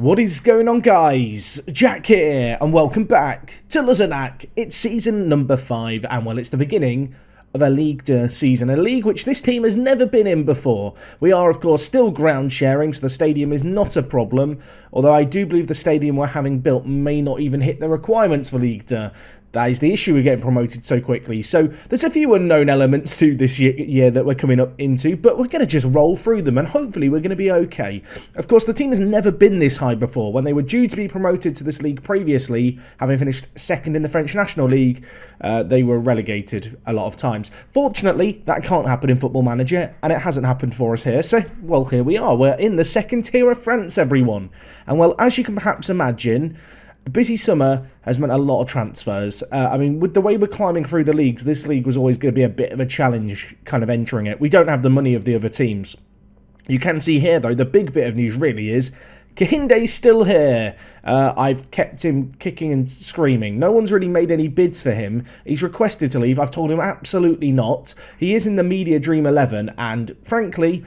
What is going on, guys? Jack here, and welcome back to Luzenac. It's season number 5, and well, it's the beginning of a Ligue 2 season, a league which this team has never been in before. We are, of course, still ground sharing, so the stadium is not a problem, although I do believe the stadium we're having built may not even hit the requirements for Ligue 2. That is the issue with getting promoted so quickly. So there's a few unknown elements to this year that we're coming up into, but we're going to just roll through them and hopefully we're going to be okay. Of course, the team has never been this high before. When they were due to be promoted to this league previously, having finished second in the French National League, they were relegated a lot of times. Fortunately, that can't happen in Football Manager, and it hasn't happened for us here. So, well, here we are. We're in the second tier of France, everyone. And well, as you can perhaps imagine, a busy summer has meant a lot of transfers. I mean, with the way we're climbing through the leagues, this league was always going to be a bit of a challenge kind of entering it. We don't have the money of the other teams. You can see here, though, the big bit of news really is Kahinde's still here. I've kept him kicking and screaming. No one's really made any bids for him. He's requested to leave. I've told him absolutely not. He is in the Media Dream 11, and frankly,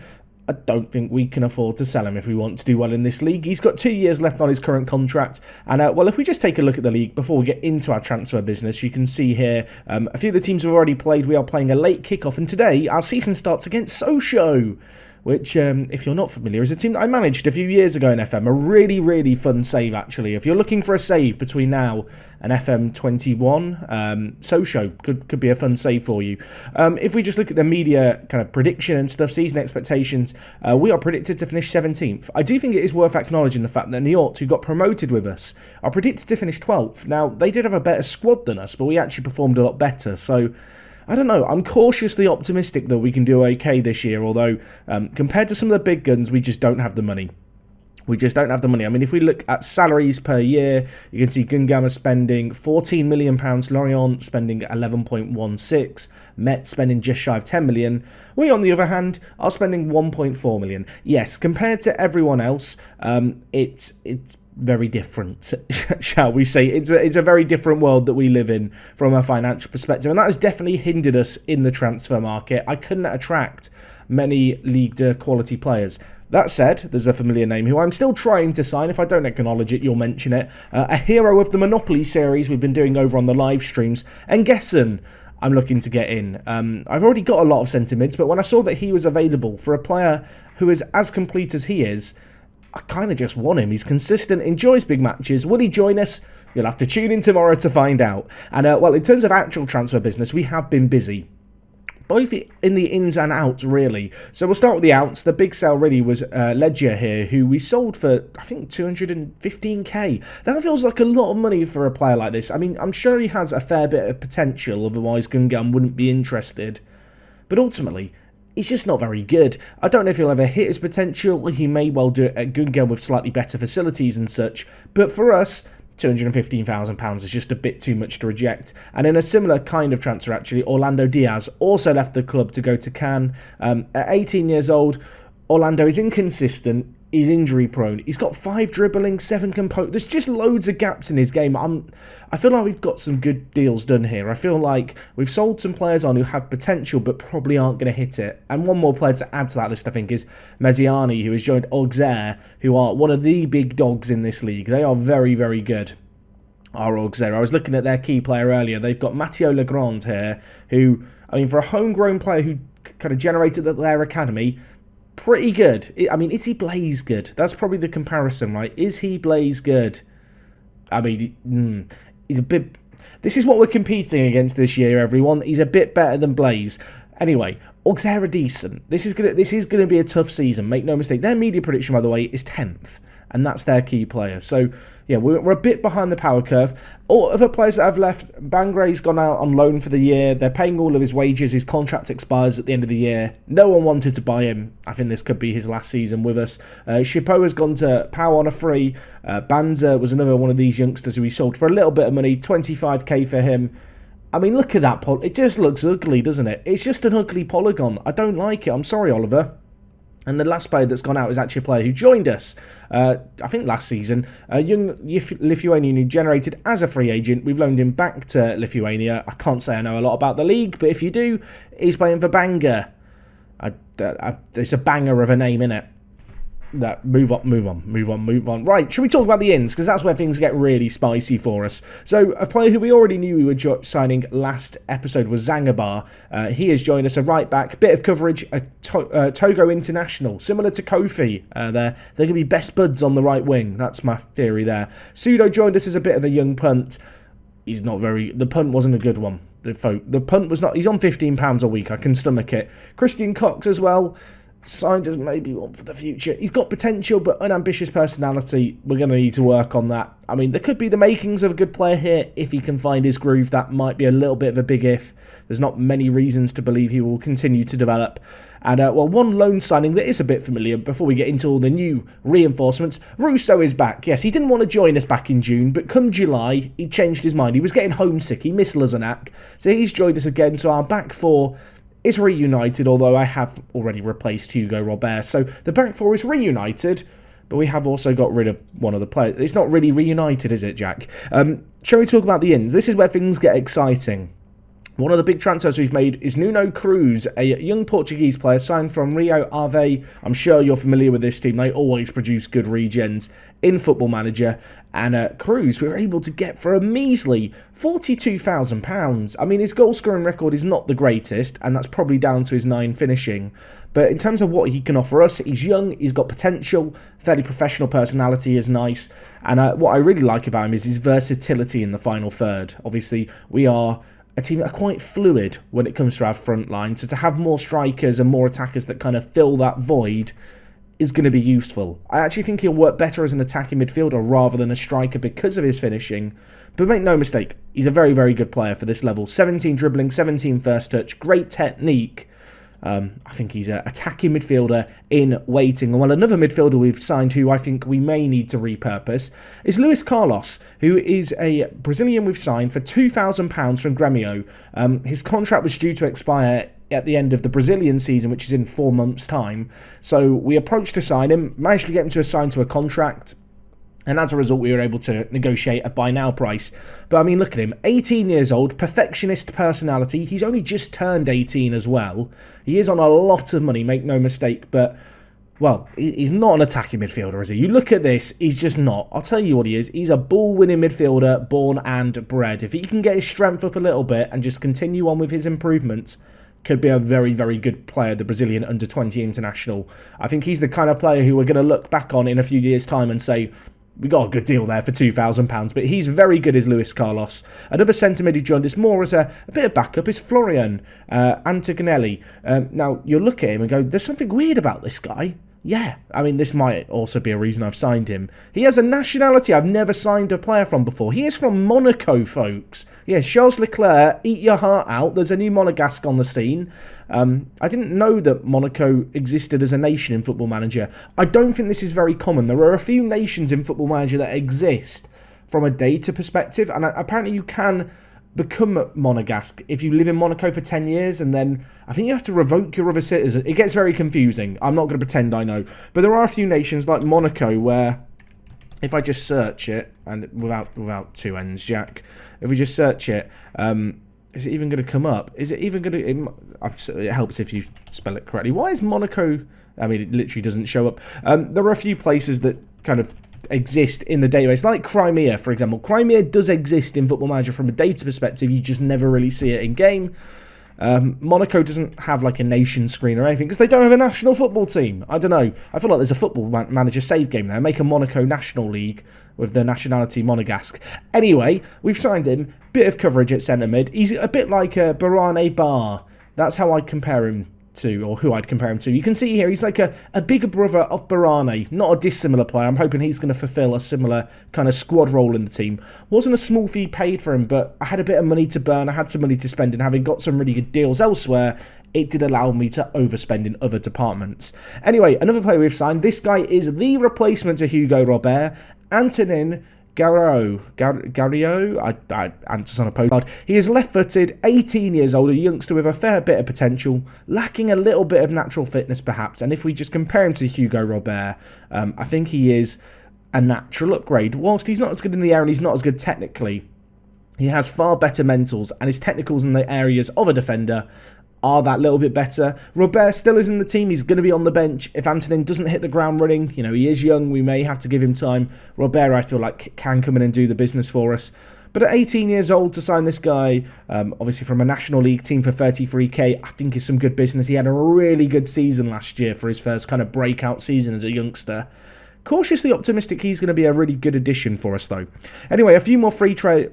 I don't think we can afford to sell him if we want to do well in this league. He's got 2 years left on his current contract. And, well, if we just take a look at the league before we get into our transfer business, you can see here a few of the teams we've already played. We are playing a late kickoff. And today, our season starts against Sochaux, which, if you're not familiar, is a team that I managed a few years ago in FM. A really, really fun save, actually. If you're looking for a save between now and FM21, Sochaux could be a fun save for you. If we just look at the media kind of prediction and stuff, season expectations, we are predicted to finish 17th. I do think it is worth acknowledging the fact that Niort, who got promoted with us, are predicted to finish 12th. Now, they did have a better squad than us, but we actually performed a lot better, so I don't know, I'm cautiously optimistic that we can do okay this year, although compared to some of the big guns, we just don't have the money. We just don't have the money. I mean, if we look at salaries per year, you can see Guingamp spending £14 million, Lorient spending 11.16, Metz spending just shy of 10 million. We, on the other hand, are spending 1.4 million. Yes, compared to everyone else, it's very different, shall we say. It's a very different world that we live in from a financial perspective, and that has definitely hindered us in the transfer market. I couldn't attract many Ligue 2 quality players. That said, there's a familiar name who I'm still trying to sign. If I don't acknowledge it, you'll mention it. A hero of the Monopoly series we've been doing over on the live streams, Nguesson, I'm looking to get in. I've already got a lot of centre mids, but when I saw that he was available for a player who is as complete as he is, I kind of just want him. He's consistent, enjoys big matches. Will he join us? You'll have to tune in tomorrow to find out. And, well, in terms of actual transfer business, we have been busy. Both in the ins and outs, really. So we'll start with the outs. The big sale really was Ledger here, who we sold for, I think, 215k. That feels like a lot of money for a player like this. I mean, I'm sure he has a fair bit of potential, otherwise Guingamp wouldn't be interested. But ultimately, he's just not very good. I don't know if he'll ever hit his potential. He may well do it at Guingamp with slightly better facilities and such. But for us, £215,000 is just a bit too much to reject. And in a similar kind of transfer, actually, Orlando Diaz also left the club to go to Cannes. At 18 years old, Orlando is inconsistent. He's injury prone. He's got 5 dribbling, 7 composure. There's just loads of gaps in his game. I feel like we've got some good deals done here. I feel like we've sold some players on who have potential but probably aren't going to hit it. And one more player to add to that list, I think, is Mezziani, who has joined Auxerre, who are one of the big dogs in this league. They are very, very good. Our Auxerre. I was looking at their key player earlier. They've got Mathieu Legrand here, who, I mean, for a homegrown player who kind of generated at their academy, pretty good. I mean, is he Blaze good? That's probably the comparison, right? Is he Blaze good? I mean, he's a bit... This is what we're competing against this year, everyone. He's a bit better than Blaze. Anyway, Auxerre are decent. This is gonna be a tough season. Make no mistake. Their media prediction, by the way, is 10th, and that's their key player. So yeah, we're a bit behind the power curve. All other players that have left, Bangray's gone out on loan for the year. They're paying all of his wages. His contract expires at the end of the year. No one wanted to buy him. I think this could be his last season with us. Chipot has gone to Pau on a free. Banza was another one of these youngsters who we sold for a little bit of money, 25k for him. I mean, look at that. It just looks ugly, doesn't it? It's just an ugly polygon. I don't like it. I'm sorry, Oliver. And the last player that's gone out is actually a player who joined us, I think last season, a young Lithuanian who generated as a free agent. We've loaned him back to Lithuania. I can't say I know a lot about the league, but if you do, he's playing for Banga. There's a banger of a name, innit? Move on. Right, should we talk about the ins? Because that's where things get really spicy for us. So, a player who we already knew we were signing last episode was Zangabar. He has joined us, a right back. Bit of coverage, a Togo international, similar to Kofi. They're going to be best buds on the right wing. That's my theory there. Sudo joined us as a bit of a young punt. The punt wasn't a good one. The punt was not. He's on £15 a week. I can stomach it. Christian Cox as well. Signed as maybe one for the future. He's got potential, but unambitious personality. We're going to need to work on that. I mean, there could be the makings of a good player here if he can find his groove. That might be a little bit of a big if. There's not many reasons to believe he will continue to develop. And, one loan signing that is a bit familiar before we get into all the new reinforcements. Russo is back. Yes, he didn't want to join us back in June, but come July, he changed his mind. He was getting homesick. He missed Luzenac. So he's joined us again. So our back four is reunited, although I have already replaced Hugo Robert. So the back four is reunited, but we have also got rid of one of the players. It's not really reunited, is it, Jack? Shall we talk about the ins? This is where things get exciting. One of the big transfers we've made is Nuno Cruz, a young Portuguese player signed from Rio Ave. I'm sure you're familiar with this team. They always produce good regens in Football Manager. And Cruz, we were able to get for a measly £42,000. I mean, his goal-scoring record is not the greatest, and that's probably down to his 9 finishing. But in terms of what he can offer us, he's young, he's got potential, fairly professional personality is nice. And what I really like about him is his versatility in the final third. Obviously, we are a team that are quite fluid when it comes to our front line, so to have more strikers and more attackers that kind of fill that void is going to be useful. I actually think he'll work better as an attacking midfielder rather than a striker because of his finishing, but make no mistake, he's a very, very good player for this level. 17 dribbling, 17 first touch, great technique. I think he's an attacking midfielder in waiting. And well, another midfielder we've signed who I think we may need to repurpose is Luis Carlos, who is a Brazilian we've signed for £2,000 from Grêmio. His contract was due to expire at the end of the Brazilian season, which is in 4 months' time. So we approached to sign him, managed to get him to assign to a contract. And as a result, we were able to negotiate a buy now price. But I mean, look at him. 18 years old, perfectionist personality. He's only just turned 18 as well. He is on a lot of money, make no mistake. But, well, he's not an attacking midfielder, is he? You look at this, he's just not. I'll tell you what he is. He's a ball-winning midfielder, born and bred. If he can get his strength up a little bit and just continue on with his improvements, could be a very, very good player, the Brazilian under-20 international. I think he's the kind of player who we're going to look back on in a few years' time and say, we got a good deal there for £2,000, but he's very good as Luis Carlos. Another centre mid who joined us more as a bit of backup is Florian Antoginelli. Now, you'll look at him and go, there's something weird about this guy. Yeah, I mean, this might also be a reason I've signed him. He has a nationality I've never signed a player from before. He is from Monaco, folks. Yeah, Charles Leclerc, eat your heart out. There's a new Monegasque on the scene. I didn't know that Monaco existed as a nation in Football Manager. I don't think this is very common. There are a few nations in Football Manager that exist from a data perspective, and apparently you can become Monegasque if you live in Monaco for 10 years, and then I think you have to revoke your other citizen. It gets very confusing. I'm not going to pretend I know. But there are a few nations like Monaco where, if I just search it, and without two N's, Jack, if we just search it, is it even going to come up? Is it even going to... It helps if you spell it correctly. Why is Monaco... I mean, it literally doesn't show up. There are a few places that kind of exist in the database, like Crimea, for example. Crimea does exist in Football Manager from a data perspective. You just never really see it in game. Monaco doesn't have like a nation screen or anything because they don't have a national football team. I don't know. I feel like there's a Football Manager save game there. Make a Monaco National League with the nationality Monegasque. Anyway, we've signed him. Bit of coverage at centre mid. He's a bit like Barane Bar. That's how I'd compare him to, or who I'd compare him to. You can see here he's like a bigger brother of Barane, not a dissimilar player. I'm hoping he's going to fulfill a similar kind of squad role in the team. Wasn't a small fee paid for him, but I had a bit of money to burn, I had some money to spend, and having got some really good deals elsewhere, it did allow me to overspend in other departments. Anyway, another player we've signed, this guy is the replacement to Hugo Robert, Antonin Gario, answers on a postcard. He is left-footed, 18 years old, a youngster with a fair bit of potential, lacking a little bit of natural fitness perhaps, and if we just compare him to Hugo Robert, I think he is a natural upgrade. Whilst he's not as good in the air and he's not as good technically, he has far better mentals, and his technicals in the areas of a defender are that little bit better. Robert still is in the team. He's going to be on the bench. If Antonin doesn't hit the ground running, he is young. We may have to give him time. Robert, I feel like, can come in and do the business for us. But at 18 years old, to sign this guy, obviously from a National League team for 33k, I think is some good business. He had a really good season last year for his first kind of breakout season as a youngster. Cautiously optimistic he's going to be a really good addition for us, though. Anyway, a few more free players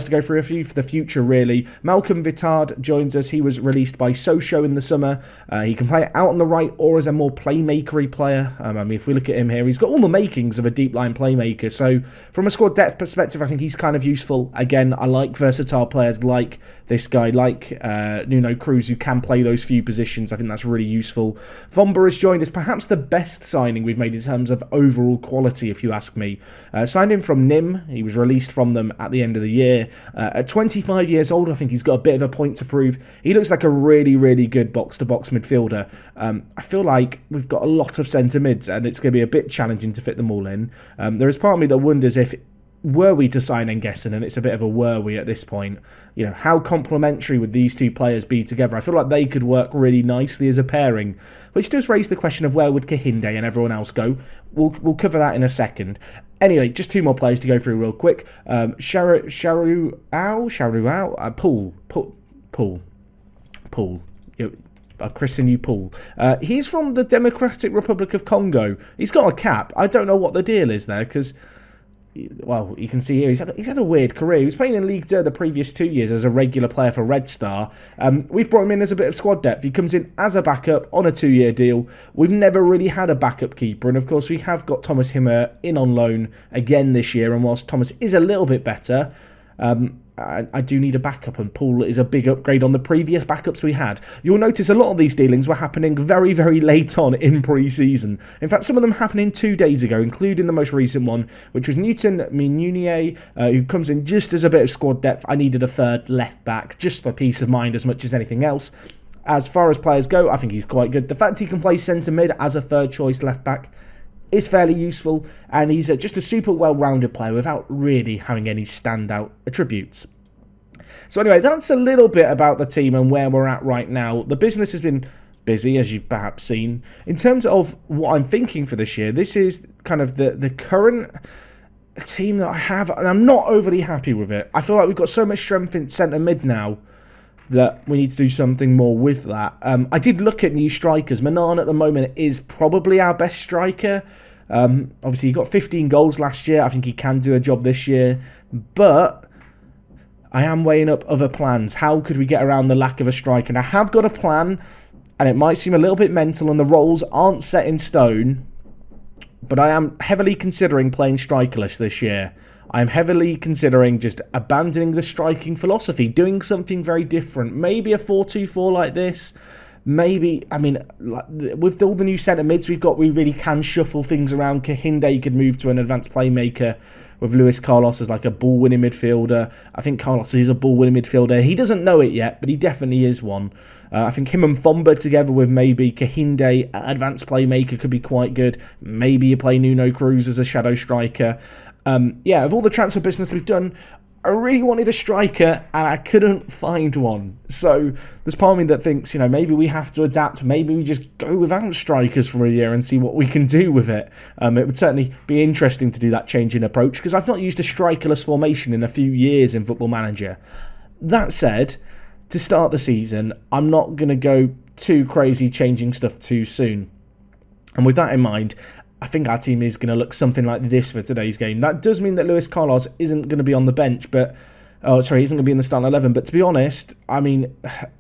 to go through, a few for the future, really. Malcolm Vittard joins us. He was released by Sochaux in the summer. He can play out on the right or as a more playmakery player. If we look at him here, he's got all the makings of a deep line playmaker. So from a squad depth perspective, I think he's kind of useful. Again, I like versatile players like this guy, like Nuno Cruz, who can play those few positions. I think that's really useful. Vomba has joined us, perhaps the best signing we've made in terms of overall quality, if you ask me. Signed him from Nîmes. He was released from them at the end of the year. At 25 years old, I think he's got a bit of a point to prove. He looks like a really, really good box-to-box midfielder. I feel like we've got a lot of centre mids, and it's going to be a bit challenging to fit them all in. There is part of me that wonders if, were we to sign Nguesson, and it's a bit of a were we at this point, how complementary would these two players be together? I feel like they could work really nicely as a pairing, which does raise the question of where would Kahinde and everyone else go. We'll cover that in a second. Anyway, just two more players to go through real quick. Sharuao, Paul. I'll christen you Paul. He's from the Democratic Republic of Congo. He's got a cap. I don't know what the deal is there, because, well, you can see here, he's had a weird career. He was playing in Ligue 2 the previous 2 years as a regular player for Red Star. We've brought him in as a bit of squad depth. He comes in as a backup on a 2-year deal. We've never really had a backup keeper, and of course we have got Thomas Himmer in on loan again this year, and whilst Thomas is a little bit better, I do need a backup, and Paul is a big upgrade on the previous backups we had. You'll notice a lot of these dealings were happening very, very late on in pre-season. In fact, some of them happening 2 days ago, including the most recent one, which was Newton Mignounier, who comes in just as a bit of squad depth. I needed a third left back, just for peace of mind as much as anything else. As far as players go, I think he's quite good. The fact he can play centre mid as a third choice left back is fairly useful, and he's just a super well-rounded player without really having any standout attributes. So anyway, that's a little bit about the team and where we're at right now. The business has been busy, as you've perhaps seen. In terms of what I'm thinking for this year, this is kind of the current team that I have, and I'm not overly happy with it. I feel like we've got so much strength in centre mid now that we need to do something more with that. I did look at new strikers. Manan at the moment is probably our best striker. Obviously, he got 15 goals last year. I think he can do a job this year. But I am weighing up other plans. How could we get around the lack of a striker? And I have got a plan, and it might seem a little bit mental, and the roles aren't set in stone, but I am heavily considering playing strikerless this year. I'm heavily considering just abandoning the striking philosophy, doing something very different. Maybe a 4-2-4 like this. Maybe, with all the new centre mids we've got, we really can shuffle things around. Kahinde could move to an advanced playmaker with Luis Carlos as like a ball-winning midfielder. I think Carlos is a ball-winning midfielder. He doesn't know it yet, but he definitely is one. I think him and Vomba together with maybe Kahinde, advanced playmaker, could be quite good. Maybe you play Nuno Cruz as a shadow striker. Of all the transfer business we've done, I really wanted a striker and I couldn't find one. So there's part of me that thinks, maybe we have to adapt. Maybe we just go without strikers for a year and see what we can do with it. It would certainly be interesting to do that change in approach, because I've not used a strikerless formation in a few years in Football Manager. That said, to start the season, I'm not going to go too crazy changing stuff too soon. And with that in mind, I think our team is going to look something like this for today's game. That does mean that Luis Carlos isn't going to be on the bench, he isn't going to be in the starting 11. But to be honest, he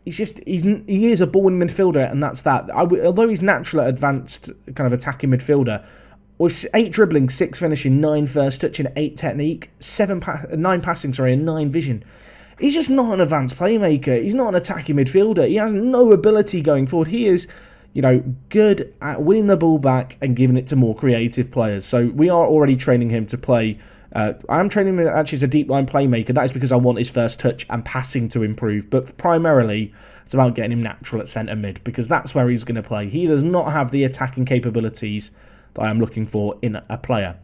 is a ball-winning midfielder, and that's that. Although he's natural at advanced kind of attacking midfielder, with 8 dribbling, 6 finishing, 9 first touch, and 8 technique, 9 passing, and 9 vision. He's just not an advanced playmaker. He's not an attacking midfielder. He has no ability going forward. He is, good at winning the ball back and giving it to more creative players. So we are already training him to play. I'm training him actually as a deep line playmaker. That is because I want his first touch and passing to improve. But primarily, it's about getting him natural at centre mid, because that's where he's going to play. He does not have the attacking capabilities that I am looking for in a player.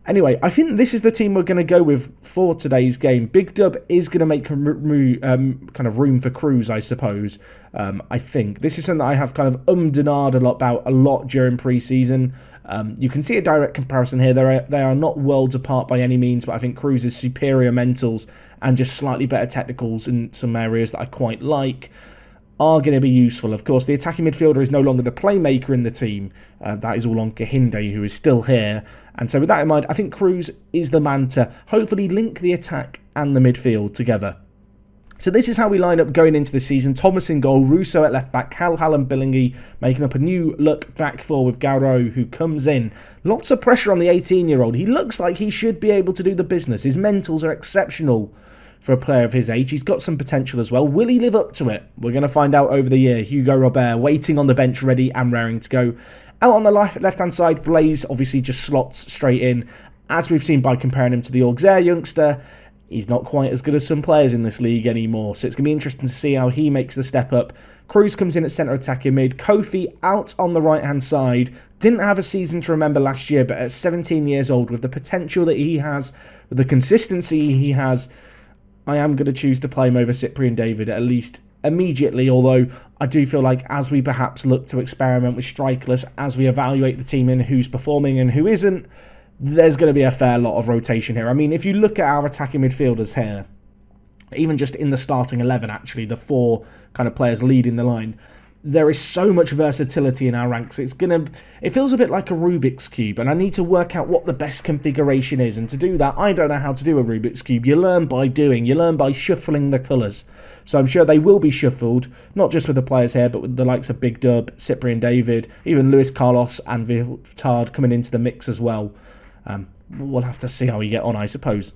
Anyway, I think this is the team we're going to go with for today's game. Big Dub is going to make kind of room for Cruz, I suppose. I think this is something that I have kind of and ahed a lot during pre-season. You can see a direct comparison here. They are not worlds apart by any means, but I think Cruz's superior mentals and just slightly better technicals in some areas that I quite like are going to be useful. Of course, the attacking midfielder is no longer the playmaker in the team. That is all on Kahinde, who is still here. And so with that in mind, I think Cruz is the man to hopefully link the attack and the midfield together. So this is how we line up going into the season. Thomas in goal, Russo at left back, Calhal and Billingy making up a new look back four with Gauro, who comes in. Lots of pressure on the 18-year-old. He looks like he should be able to do the business. His mentals are exceptional for a player of his age. He's got some potential as well. Will he live up to it? We're going to find out over the year. Hugo Robert waiting on the bench, ready and raring to go. Out on the left-hand side, Blaze obviously just slots straight in. As we've seen by comparing him to the Auxerre youngster, he's not quite as good as some players in this league anymore. So it's going to be interesting to see how he makes the step up. Cruz comes in at centre attacking mid. Kofi out on the right-hand side. Didn't have a season to remember last year, but at 17 years old, with the potential that he has, with the consistency he has, I am going to choose to play him over Cyprian David, at least immediately, although I do feel like as we perhaps look to experiment with strikerless, as we evaluate the team and who's performing and who isn't, there's going to be a fair lot of rotation here. I mean, if you look at our attacking midfielders here, even just in the starting 11, actually, the four kind of players leading the line, there is so much versatility in our ranks. It feels a bit like a Rubik's Cube, and I need to work out what the best configuration is. And to do that, I don't know how to do a Rubik's Cube. You learn by doing. You learn by shuffling the colours. So I'm sure they will be shuffled, not just with the players here, but with the likes of Big Dub, Cyprian David, even Luis Carlos and Vittard coming into the mix as well. We'll have to see how we get on, I suppose.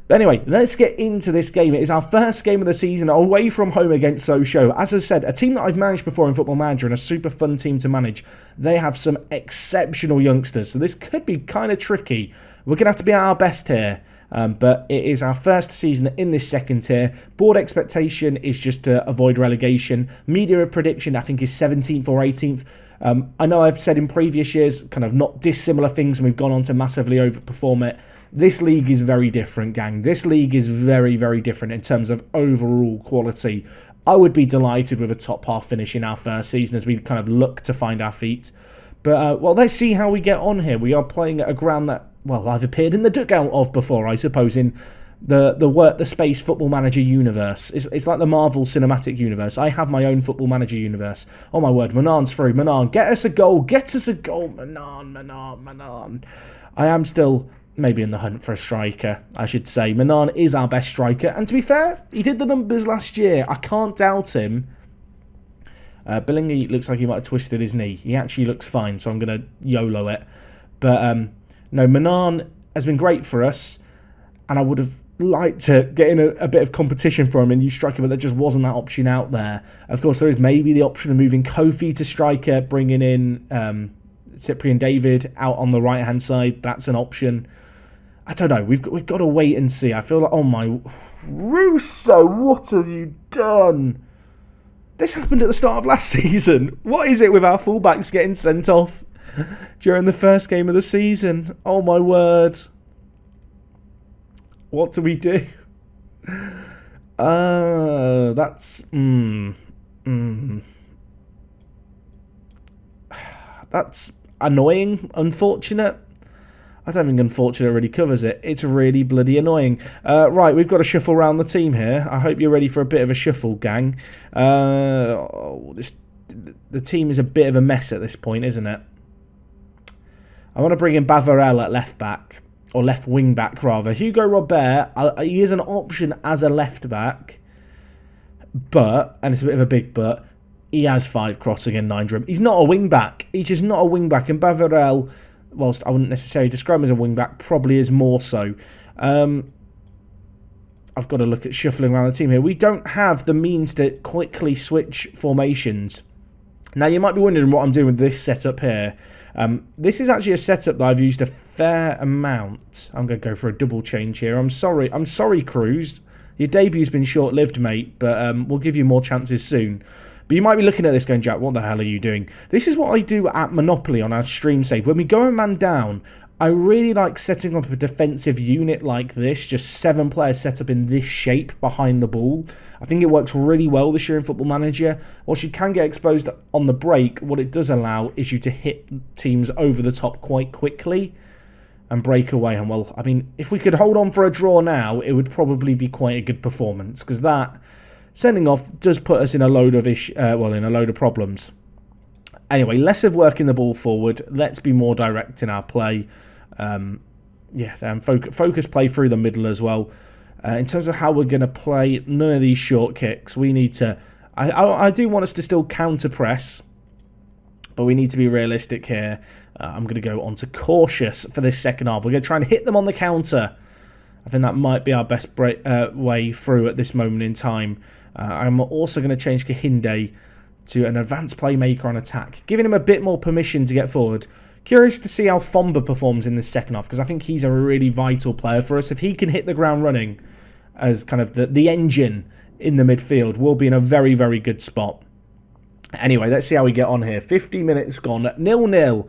But anyway, let's get into this game. It is our first game of the season away from home against Sochaux. As I said, a team that I've managed before in Football Manager and a super fun team to manage. They have some exceptional youngsters, so this could be kind of tricky. We're going to have to be at our best here. But it is our first season in this second tier. Board expectation is just to avoid relegation. Media prediction, I think, is 17th or 18th. I know I've said in previous years kind of not dissimilar things, and we've gone on to massively overperform it. This league is very different, gang. This league is very, very different in terms of overall quality. I would be delighted with a top half finish in our first season as we kind of look to find our feet. But, well, let's see how we get on here. We are playing at a ground that, well, I've appeared in the dugout of before, I suppose, in the WorkTheSpace Football Manager universe. It's like the Marvel Cinematic Universe. I have my own Football Manager universe. Oh, my word. Manan's through. Manan, get us a goal. Get us a goal. Manan. I am still maybe in the hunt for a striker, I should say. Manan is our best striker. And to be fair, he did the numbers last year. I can't doubt him. Billingy looks like he might have twisted his knee. He actually looks fine, so I'm going to YOLO it. But, no, Manan has been great for us. And I would have liked to get in a bit of competition for him and use striker, but there just wasn't that option out there. Of course, there is maybe the option of moving Kofi to striker, bringing in Cyprian David out on the right-hand side. That's an option. I don't know. We've got to wait and see. I feel like, oh my... Russo, what have you done? This happened at the start of last season. What is it with our fullbacks getting sent off during the first game of the season? Oh my word. What do we do? That's... That's annoying, unfortunate. I don't think unfortunate really covers it. It's really bloody annoying. Right, we've got to shuffle around the team here. I hope you're ready for a bit of a shuffle, gang. The team is a bit of a mess at this point, isn't it? I want to bring in Bavarel at left back. Or left wing back, rather. Hugo Robert, he is an option as a left back. But, and it's a bit of a big but, he has 5 crossing and 9 dribbling. He's not a wing back. He's just not a wing back. And Bavarel, whilst I wouldn't necessarily describe him as a wing back, probably is more so. I've got to look at shuffling around the team here. We don't have the means to quickly switch formations. Now, you might be wondering what I'm doing with this setup here. This is actually a setup that I've used a fair amount. I'm going to go for a double change here. I'm sorry, Cruz. Your debut's been short-lived, mate, but we'll give you more chances soon. But you might be looking at this going, Jack, what the hell are you doing? This is what I do at Monopoly on our stream save. When we go a man down, I really like setting up a defensive unit like this, just 7 players set up in this shape behind the ball. I think it works really well this year in Football Manager. Whilst you can get exposed on the break, what it does allow is you to hit teams over the top quite quickly and break away. And well, I mean, if we could hold on for a draw now, it would probably be quite a good performance, because that sending off does put us in a load of problems. Anyway, less of working the ball forward. Let's be more direct in our play. Focus play through the middle as well. In terms of how we're going to play, none of these short kicks. We need to... I do want us to still counter-press, but we need to be realistic here. I'm going to go on to cautious for this second half. We're going to try and hit them on the counter. I think that might be our best way through at this moment in time. I'm also going to change Kahinde to an advanced playmaker on attack, giving him a bit more permission to get forward. Curious to see how Fomba performs in this second half, because I think he's a really vital player for us. If he can hit the ground running as kind of the engine in the midfield, we'll be in a very, very good spot. Anyway, let's see how we get on here. 50 minutes gone, 0-0.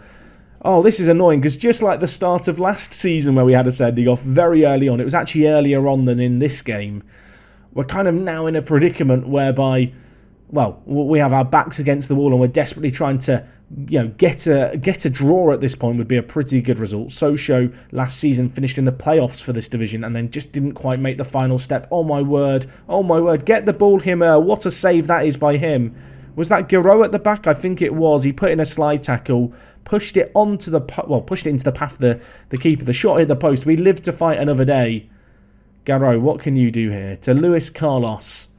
Oh, this is annoying, because just like the start of last season where we had a sending off very early on, it was actually earlier on than in this game, we're kind of now in a predicament whereby, well, we have our backs against the wall and we're desperately trying to, get a draw at this point would be a pretty good result. Sochaux last season finished in the playoffs for this division and then just didn't quite make the final step. Oh my word, get the ball, Himmer. What a save that is by him. Was that Garreau at the back? I think it was. He put in a slide tackle, pushed it into the path of the keeper. The shot hit the post. We live to fight another day. Garreau, what can you do here? To Luis Carlos.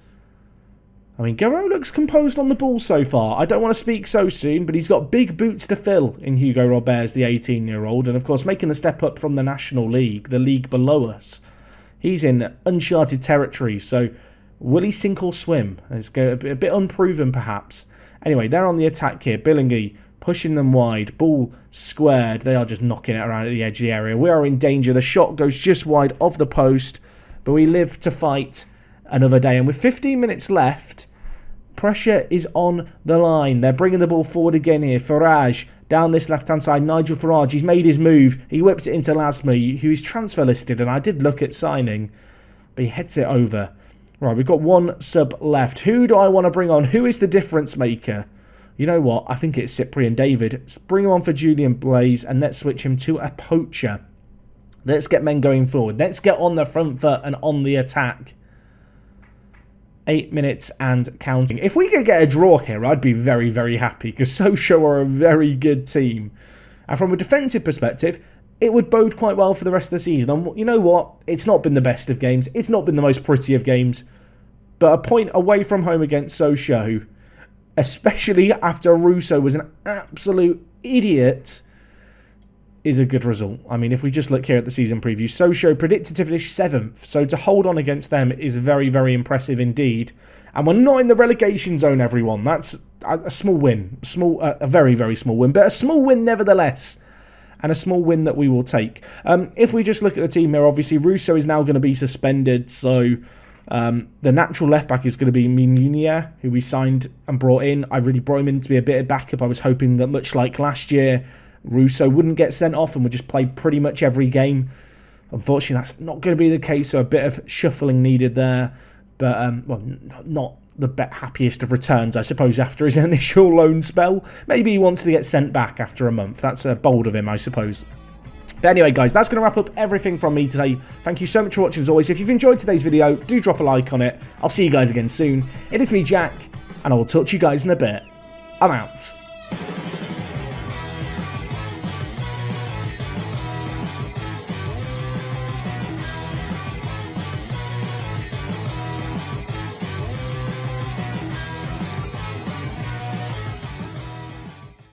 I mean, Garreau looks composed on the ball so far. I don't want to speak so soon, but he's got big boots to fill in Hugo Roberts, the 18-year-old. And, of course, making the step up from the National League, the league below us. He's in uncharted territory, so will he sink or swim? It's a bit unproven, perhaps. Anyway, they're on the attack here. Billingy pushing them wide. Ball squared. They are just knocking it around at the edge of the area. We are in danger. The shot goes just wide of the post, but we live to fight another day. And with 15 minutes left, pressure is on the line. They're bringing the ball forward again here. Farage down this left-hand side. Nigel Farage, he's made his move. He whips it into Lasme, who is transfer listed, and I did look at signing, but he heads it over. Right, we've got one sub left. Who do I want to bring on? Who is the difference maker? You know what? I think it's Cyprian David. Let's bring him on for Julian Blaze, and let's switch him to a poacher. Let's get men going forward. Let's get on the front foot and on the attack. 8 minutes and counting. If we could get a draw here, I'd be very, very happy, because Sochaux are a very good team. And from a defensive perspective, it would bode quite well for the rest of the season. And you know what? It's not been the best of games. It's not been the most pretty of games. But a point away from home against Sochaux, especially after Russo was an absolute idiot, is a good result. I mean, if we just look here at the season preview, Sochaux predicted to finish 7th, so to hold on against them is very, very impressive indeed. And we're not in the relegation zone, everyone. That's a small win. A very, very small win, but a small win nevertheless. And a small win that we will take. If we just look at the team here, obviously Russo is now going to be suspended, so the natural left-back is going to be Minunia, who we signed and brought in. I really brought him in to be a bit of backup. I was hoping that, much like last year, Russo wouldn't get sent off and would just play pretty much every game. Unfortunately, that's not going to be the case, so a bit of shuffling needed there. But, well, not the happiest of returns, I suppose, after his initial loan spell. Maybe he wants to get sent back after a month. That's bold of him, I suppose. But anyway, guys, that's going to wrap up everything from me today. Thank you so much for watching, as always. If you've enjoyed today's video, do drop a like on it. I'll see you guys again soon. It is me, Jack, and I will talk to you guys in a bit. I'm out.